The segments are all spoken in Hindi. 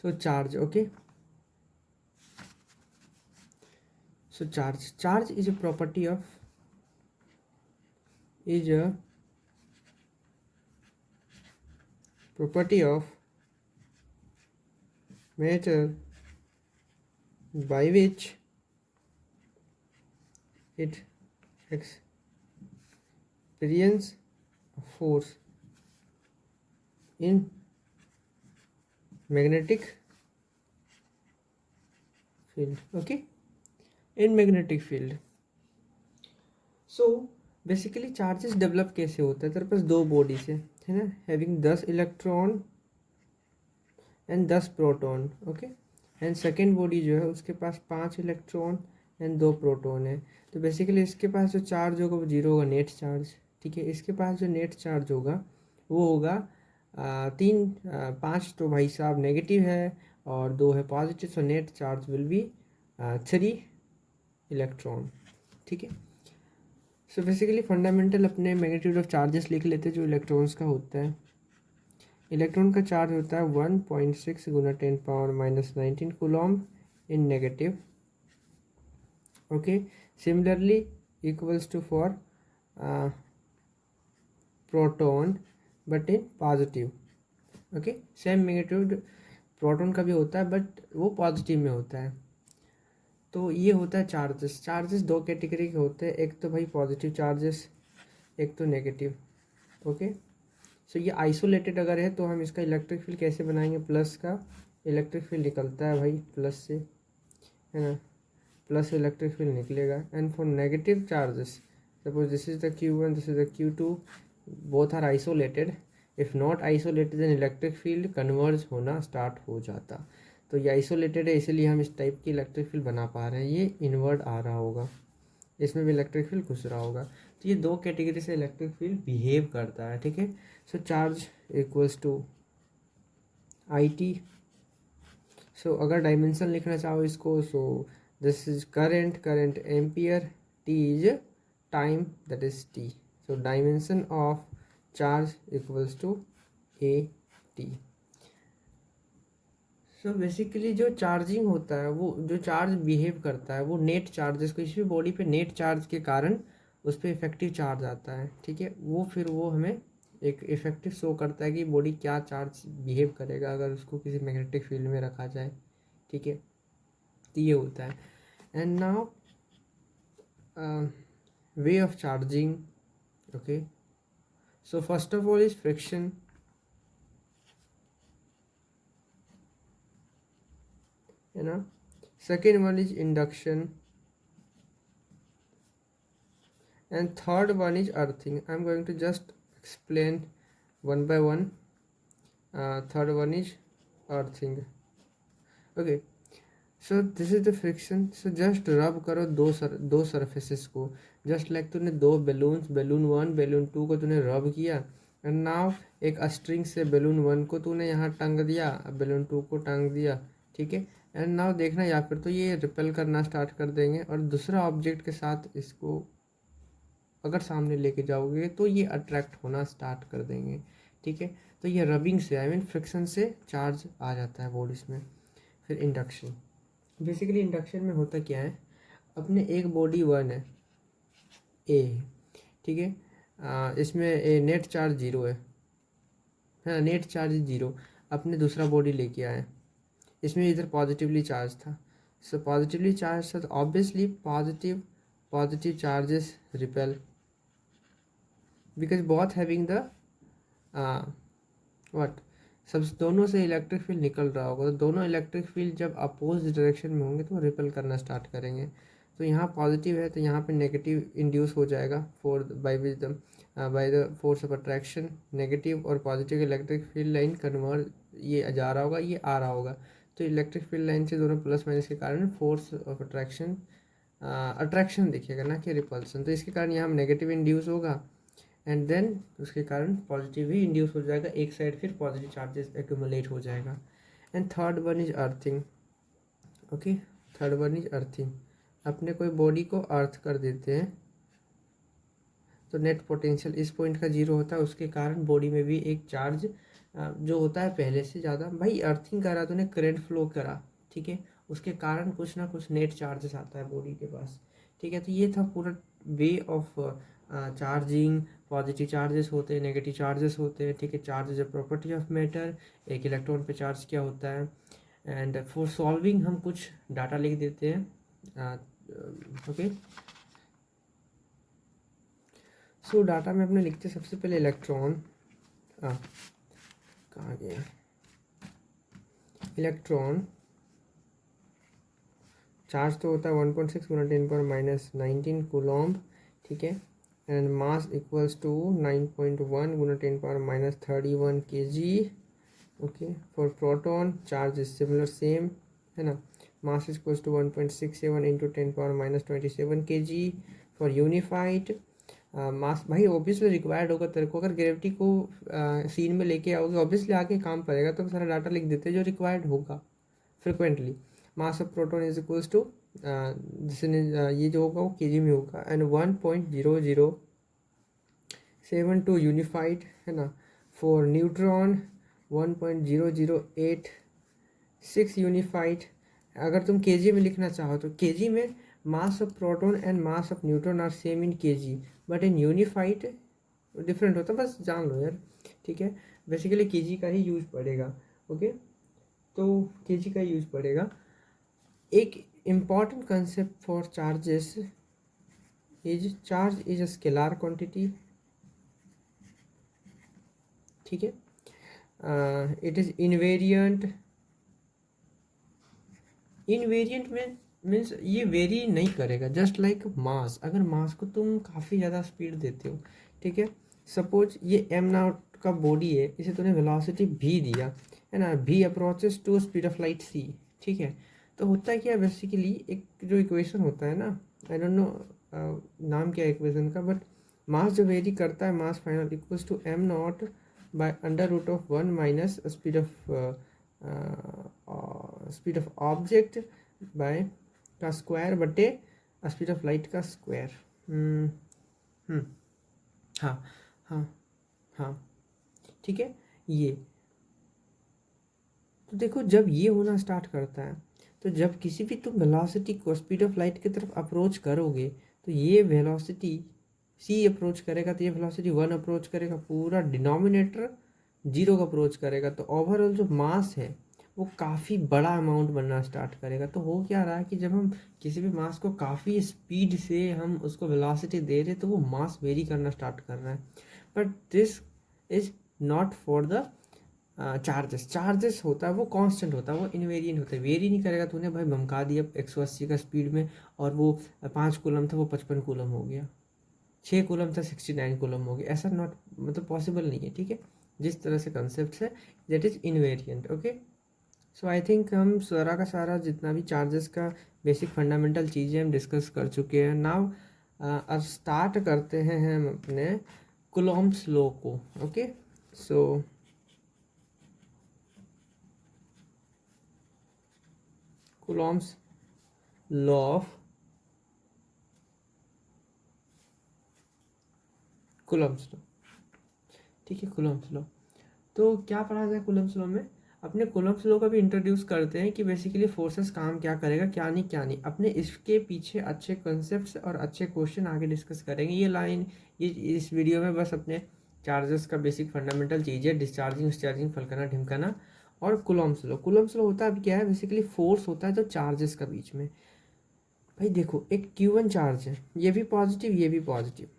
So charge, okay. So charge is a property of matter by which it experience a force in magnetic field, okay, in magnetic field. So basically charges develop कैसे होता है, तेरे पास दो बॉडीज है ना, having 10 electron and 10 proton, okay, and second body जो है उसके पास 5 इलेक्ट्रॉन एंड 2 प्रोटॉन है। तो बेसिकली इसके पास जो चार्ज होगा वो जीरो होगा, नेट चार्ज, ठीक है। इसके पास जो नेट चार्ज होगा वो होगा 5 तो भाई साहब नेगेटिव है और 2 है positive, so net charge will be 3 electron, ठीक है। सो बेसिकली फंडामेंटल अपने मैग्नीट्यूड ऑफ चार्जेस लिख लेते हैं जो इलेक्ट्रॉन्स का होता है। इलेक्ट्रॉन का चार्ज होता है 1.6 गुना 10⁻⁻19 coulomb in negative, okay. Similarly equals to for proton but in positive, okay. Same magnitude proton का भी होता है बट वो पॉजिटिव में होता है। तो ये होता है चार्जेस दो कैटेगरी के होते हैं, एक तो भाई पॉजिटिव चार्जेस, एक तो नेगेटिव, ओके। सो ये आइसोलेटेड अगर है तो हम इसका इलेक्ट्रिक फील्ड कैसे बनाएंगे, प्लस का इलेक्ट्रिक फील्ड निकलता है भाई प्लस से, है ना, प्लस इलेक्ट्रिक फील्ड निकलेगा। And for negative charges suppose this is the Q1, this is the Q2, both are isolated, if not isolated then electric field converge होना स्टार्ट हो जाता। तो ये आइसोलेटेड है इसीलिए हम इस टाइप की इलेक्ट्रिक फील्ड बना पा रहे हैं। ये इनवर्ड आ रहा होगा, इसमें भी इलेक्ट्रिक फील्ड घुस रहा होगा। तो ये दो कैटेगरी से इलेक्ट्रिक फील्ड बिहेव करता है, ठीक है। So charge equals to IT। So अगर डायमेंशन लिखना चाहो इसको, so this is current ampere, T is time, that is T। So dimension of charge equals to AT। So basically जो चार्जिंग होता है, वो जो चार्ज बिहेव करता है वो नेट चार्जेस को, किसी भी बॉडी पे नेट चार्ज के कारण उस पर इफेक्टिव चार्ज आता है, ठीक है। वो फिर वो हमें एक इफेक्टिव शो करता है कि बॉडी क्या चार्ज बिहेव करेगा अगर उसको किसी मैग्नेटिक फील्ड में रखा जाए, ठीक है। तो ये होता है। And now way of charging, okay. So first of all is friction, है ना। Second one is induction and third one is earthing. I'm going to just explain one by one. Third one is earthing, okay. So this is the friction. So just rub करो दो surfaces को, just like तूने दो balloons, balloon 1 balloon 2 को तूने rub किया, and now एक string से balloon 1 को तूने यहाँ टंग दिया, balloon 2 को टंग दिया, ठीक है। एंड नाउ देखना या फिर तो ये रिपेल करना स्टार्ट कर देंगे और दूसरा ऑब्जेक्ट के साथ इसको अगर सामने लेके जाओगे तो ये अट्रैक्ट होना स्टार्ट कर देंगे, ठीक है। तो ये रबिंग से, आई मीन फ्रिक्शन से चार्ज आ जाता है बॉडीज में। फिर इंडक्शन, बेसिकली इंडक्शन में होता क्या है, अपने एक बॉडी 1 है, ए, ठीक है। इसमें नेट चार्ज 0 है, नेट चार्ज 0। अपने दूसरा बॉडी लेके आए, इसमें इधर पॉजिटिवली चार्ज था, सो पॉजिटिवली चार्ज था तो obviously positive charges repel, because both having the what, सब दोनों से इलेक्ट्रिक फील्ड निकल रहा होगा, तो दोनों इलेक्ट्रिक फील्ड जब अपोज डायरेक्शन में होंगे तो रिपेल करना स्टार्ट करेंगे। तो यहाँ पॉजिटिव है तो यहाँ पे नेगेटिव इंड्यूस हो जाएगा for by the force of attraction, negative और positive electric field line convert, ये जा रहा होगा ये आ रहा होगा, तो इलेक्ट्रिक फील्ड लाइन से दोनों प्लस माइनस के कारण फोर्स ऑफ अट्रैक्शन दिखेगा ना कि रिपल्सन, तो इसके कारण यहाँ नेगेटिव इंड्यूस होगा एंड देन उसके कारण पॉजिटिव ही इंड्यूस हो जाएगा, एक साइड फिर पॉजिटिव चार्जेस एक्यूमुलेट हो जाएगा। And third one is earthing, okay. Third one is earthing, अपने कोई बॉडी को अर्थ कर देते हैं तो नेट पोटेंशियल इस पॉइंट का 0 होता है, उसके कारण बॉडी में भी एक चार्ज जो होता है पहले से ज़्यादा, भाई अर्थिंग करा तूने, करंट फ्लो करा, ठीक है, उसके कारण कुछ ना कुछ नेट चार्जेस आता है बॉडी के पास, ठीक है। तो ये था पूरा way of charging. Positive charges होते हैं, नेगेटिव चार्जेस होते हैं, ठीक है। Charge is a property of matter, एक इलेक्ट्रॉन पे चार्ज क्या होता है। एंड फॉर सॉल्विंग हम कुछ डाटा लिख देते हैं, ओके। सो डाटा में अपने लिखते हैं सबसे पहले इलेक्ट्रॉन, कहाँ गया, इलेक्ट्रॉन चार्ज तो होता है 1.6 गुना 10⁻⁻19 कूलम्ब, ठीक है। एंड मास इक्वल्स टू 9.1 गुना 10⁻31 kg, okay. For proton charge is similar, same है ना, mass equals to 1.67 into 10⁻27 kg। For unified mass, भाई ऑब्वियसली रिक्वायर्ड होगा तेरे को, अगर ग्रेविटी को सीन में लेके आओगे ऑब्वियसली आगे काम पड़ेगा, तो सारा डाटा लिख देते हैं जो रिक्वायर्ड होगा frequently. Mass of proton is equals to, ये जो होगा वो केजी में होगा, एंड 1.0072 यूनिफाइड है ना। For neutron 1.0086 unified. अगर तुम केजी में लिखना चाहो तो केजी में mass of proton and mass of neutron are same in KG, but in unified different होता है, बस जान लो यार, ठीक है। बेसिकली केजी का ही यूज पड़ेगा, ओके। तो केजी का यूज पड़ेगा। एक important concept for charges is charge is a scalar quantity, ठीक है। इट इज इनवेरिएंट, इनवेरिएंट में मीन्स ये वेरी नहीं करेगा, जस्ट लाइक मास। अगर मास को तुम काफ़ी ज़्यादा स्पीड देते हो, ठीक है, सपोज ये एम नॉट का बॉडी है, इसे तूने वेलोसिटी भी दिया है ना, भी approaches to speed of light c, ठीक है। तो होता है क्या, बेसिकली एक जो इक्वेशन होता है ना, आई डोंट नो नाम क्या है इक्वेशन का, बट मास जो वेरी करता है, mass final equals to m naught by under root of 1 minus speed of object by का स्क्वायर बटे स्पीड ऑफ लाइट का स्क्वायर। हाँ हाँ हाँ, ठीक है। ये तो देखो, जब ये होना स्टार्ट करता है, तो जब किसी भी तुम वेलोसिटी को स्पीड ऑफ लाइट की तरफ अप्रोच करोगे, तो ये वेलोसिटी सी अप्रोच करेगा, तो ये वेलोसिटी 1 अप्रोच करेगा, पूरा डिनोमिनेटर 0 का अप्रोच करेगा, तो ओवरऑल जो मास है वो काफ़ी बड़ा अमाउंट बनना स्टार्ट करेगा। तो हो क्या रहा है कि जब हम किसी भी मास को काफ़ी स्पीड से हम उसको वेलोसिटी दे रहे, तो वो मास वेरी करना स्टार्ट कर रहा है। But this is not for the charges होता है वो कांस्टेंट होता है, वो इनवेरिएंट होता है, वेरी नहीं करेगा। तूने भाई धमका दिया 180 का स्पीड में, और वो 5 कूलम था वो 55 कूलम हो गया, 6 कूलम था 69 कूलम हो गया, ऐसा नॉट मतलब पॉसिबल नहीं है, ठीक है। जिस तरह से कंसेप्ट है that is invariant, okay. So I think हम सारा का सारा जितना भी चार्जेस का बेसिक फंडामेंटल चीज़ें हम डिस्कस कर चुके हैं। नाउ अब स्टार्ट करते हैं हम अपने कूलॉम्स लॉ को, okay. So Coulomb's law of Coulomb's law, ठीक है, कूलॉम्स लॉ। तो क्या पढ़ा जाए कूलॉम्स लॉ में, अपने कूलॉम्स लॉ का भी इंट्रोड्यूस करते हैं कि बेसिकली फोर्सेस काम क्या करेगा, क्या नहीं क्या नहीं। अपने इसके पीछे अच्छे कॉन्सेप्ट्स और अच्छे क्वेश्चन आगे डिस्कस करेंगे। ये लाइन ये इस वीडियो में बस अपने चार्जेस का बेसिक फंडामेंटल चीज़ है, डिस्चार्जिंग डिस्चार्जिंग फलकाना ढिमकाना और कूलॉम्स लॉ। कूलॉम्स लॉ होता है अब क्या है, बेसिकली फोर्स होता है जो चार्जेस का बीच में। भाई देखो, एक Q1 चार्ज है, ये भी पॉजिटिव ये भी पॉजिटिव,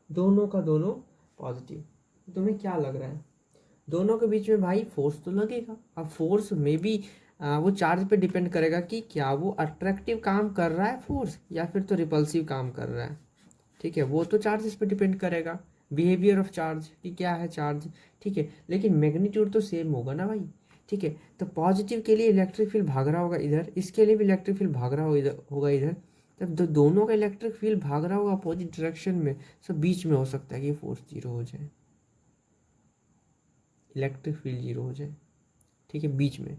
दोनों का दोनों पॉजिटिव। तुम्हें क्या लग रहा है, दोनों के बीच में भाई फोर्स तो लगेगा। अब फोर्स में भी वो चार्ज पे डिपेंड करेगा कि क्या वो अट्रैक्टिव काम कर रहा है फोर्स, या फिर तो रिपल्सिव काम कर रहा है, ठीक है। वो तो चार्जेस पे डिपेंड करेगा, बिहेवियर ऑफ चार्ज कि क्या है चार्ज, ठीक है। लेकिन मैग्नीट्यूड तो सेम होगा ना भाई, ठीक है। तो पॉजिटिव के लिए इलेक्ट्रिक फील्ड भाग रहा होगा इधर, इसके लिए भी इलेक्ट्रिक फील्ड भाग रहा होगा इधर। जब दोनों का इलेक्ट्रिक फील्ड भाग रहा होगा अपोजिट डायरेक्शन में, सब बीच में हो सकता है कि फोर्स 0 हो जाए, इलेक्ट्रिक फील्ड 0 हो जाए, ठीक है, बीच में,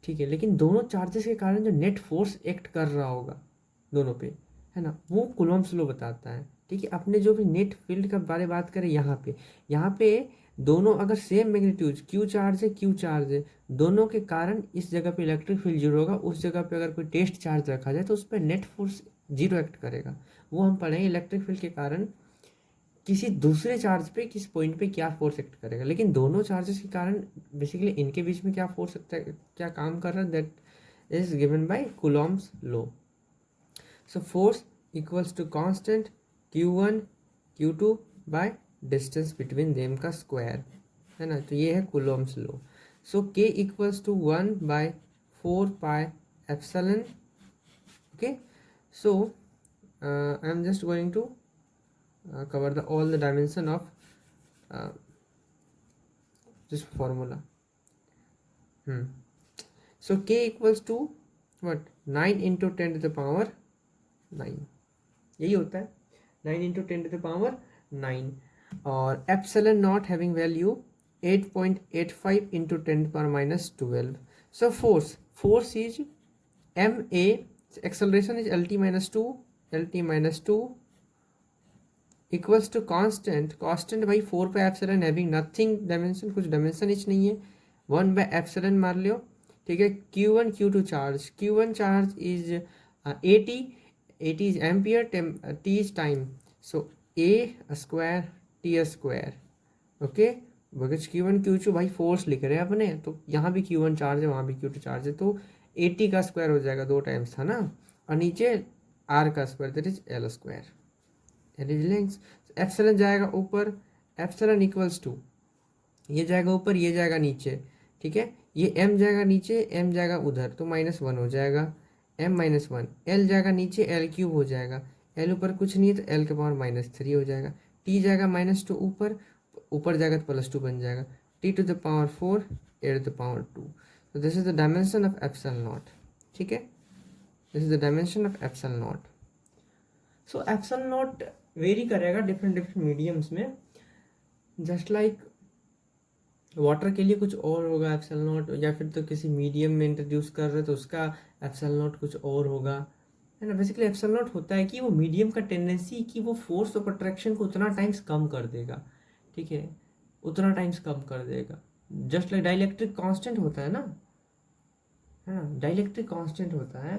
ठीक है। लेकिन दोनों चार्जेस के कारण जो नेट फोर्स एक्ट कर रहा होगा दोनों पे, है ना, वो कूलॉम्स लॉ बताता है। ठीक है। अपने जो भी नेट फील्ड का बारे बात करें यहाँ पे दोनों अगर सेम मैग्नीट्यूड क्यू चार्ज है, दोनों के कारण इस जगह पे इलेक्ट्रिक फील्ड जीरो होगा। उस जगह पे अगर कोई टेस्ट चार्ज रखा जाए तो उस पर नेट फोर्स जीरो एक्ट करेगा। वो हम पढ़ेंगे इलेक्ट्रिक फील्ड के कारण किसी दूसरे चार्ज पे किस पॉइंट पे क्या फोर्स एक्ट करेगा। लेकिन दोनों चार्जेस के कारण बेसिकली इनके बीच में क्या फोर्स क्या काम कर रहा है, that is given by Coulomb's law. So force equals to constant Q1 Q2 by distance between them का स्क्वायर, है ना। तो ये है Coulomb's law. So K equals to 1/4πε। Okay, so I am just going to cover all the dimension of this formula. So K equals to what, 9 into 10 to the power 9, यही होता है 9 into 10 to the power 9। और epsilon not having value 8.85 into 10 to the power minus 12। So force is ma, acceleration is lt minus 2 equals to constant भाई 4/ε हैविंग नथिंग डायमेंशन, कुछ डायमेंशन इच नहीं है, 1/ε मार लियो, ठीक है। Q1 Q2 चार्ज, Q1 charge is 80 is ampere, t is time, so a square t square. Okay, because Q1 Q2 भाई फोर्स लिख रहे हैं अपने, तो यहाँ भी Q1 चार्ज है, वहाँ भी Q2 चार्ज है, तो 80 का स्क्वायर हो जाएगा 2 टाइम्स, था ना। और नीचे r का square, that is l square. Epsilon जाएगा ऊपर, एप्सिलॉन इक्वल्स टू ये जाएगा ऊपर, ये जाएगा नीचे, ठीक है। ये m जाएगा नीचे, m जाएगा उधर, तो -1 हो जाएगा, m -1। l जाएगा नीचे, l³ हो जाएगा, l ऊपर कुछ नहीं है तो l के पावर -3 हो जाएगा। t जाएगा -2 ऊपर जाएगा तो +2 बन जाएगा, t to the power 4 a to the power 2। तो this is the dimension of epsilon naught, ठीक है। This is the dimension of epsilon naught. So epsilon naught vary करेगा डिफरेंट मीडियम्स में, जस्ट लाइक वाटर के लिए कुछ और होगा एप्सिलॉन नॉट, या फिर तो किसी मीडियम में इंट्रोड्यूस कर रहे तो उसका एप्सिलॉन नॉट कुछ और होगा, है ना। बेसिकली एप्सिलॉन नॉट होता है कि वो मीडियम का टेंडेंसी कि वो फोर्स ऑफ अट्रैक्शन को उतना टाइम्स कम कर देगा, ठीक है, उतना टाइम्स कम कर देगा। जस्ट लाइक डाइलेक्ट्रिक कांस्टेंट होता है ना, है ना, डाइलेक्ट्रिक कांस्टेंट होता है।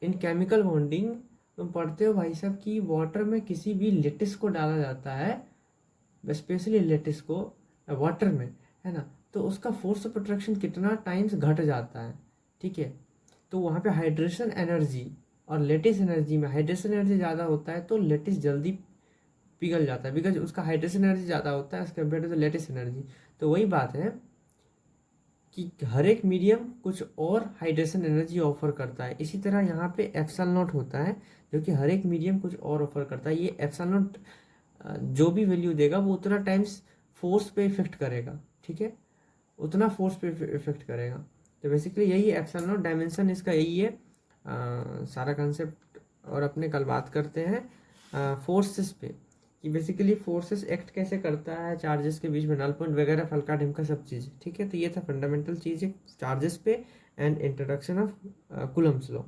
इन केमिकल बॉन्डिंग तुम पढ़ते हो भाई साहब कि वाटर में किसी भी लेटिस को डाला जाता है, स्पेशली लेटिस को वाटर में, है ना, तो उसका फोर्स ऑफ अट्रैक्शन कितना टाइम्स घट जाता है, ठीक है। तो वहाँ पे हाइड्रेशन एनर्जी और लेटिस एनर्जी में हाइड्रेशन एनर्जी ज़्यादा होता है तो लेटिस जल्दी पिघल जाता है, बिकॉज उसका हाइड्रेशन एनर्जी ज़्यादा होता है as compare to the lattice energy. तो वही बात है कि हर एक मीडियम कुछ और हाइड्रेशन एनर्जी ऑफर करता है। इसी तरह यहाँ पे एप्सिलॉन नॉट होता है जो कि हर एक मीडियम कुछ और ऑफर करता है। ये एप्सिलॉन नॉट जो भी वैल्यू देगा वो उतना टाइम्स फोर्स पे इफेक्ट करेगा, ठीक है, उतना फोर्स पे इफेक्ट करेगा। तो बेसिकली यही एप्सिलॉन नॉट डायमेंशन इसका यही है सारा कंसेप्ट। और अपने कल बात करते हैं फोर्सेस पे कि बेसिकली फोर्सेस एक्ट कैसे करता है चार्जेस के बीच में, नल पॉइंट वगैरह, फल्का ढिमका सब चीज़, ठीक है। तो ये था फंडामेंटल चीज़ है चार्जेस पे and introduction of Coulomb's law.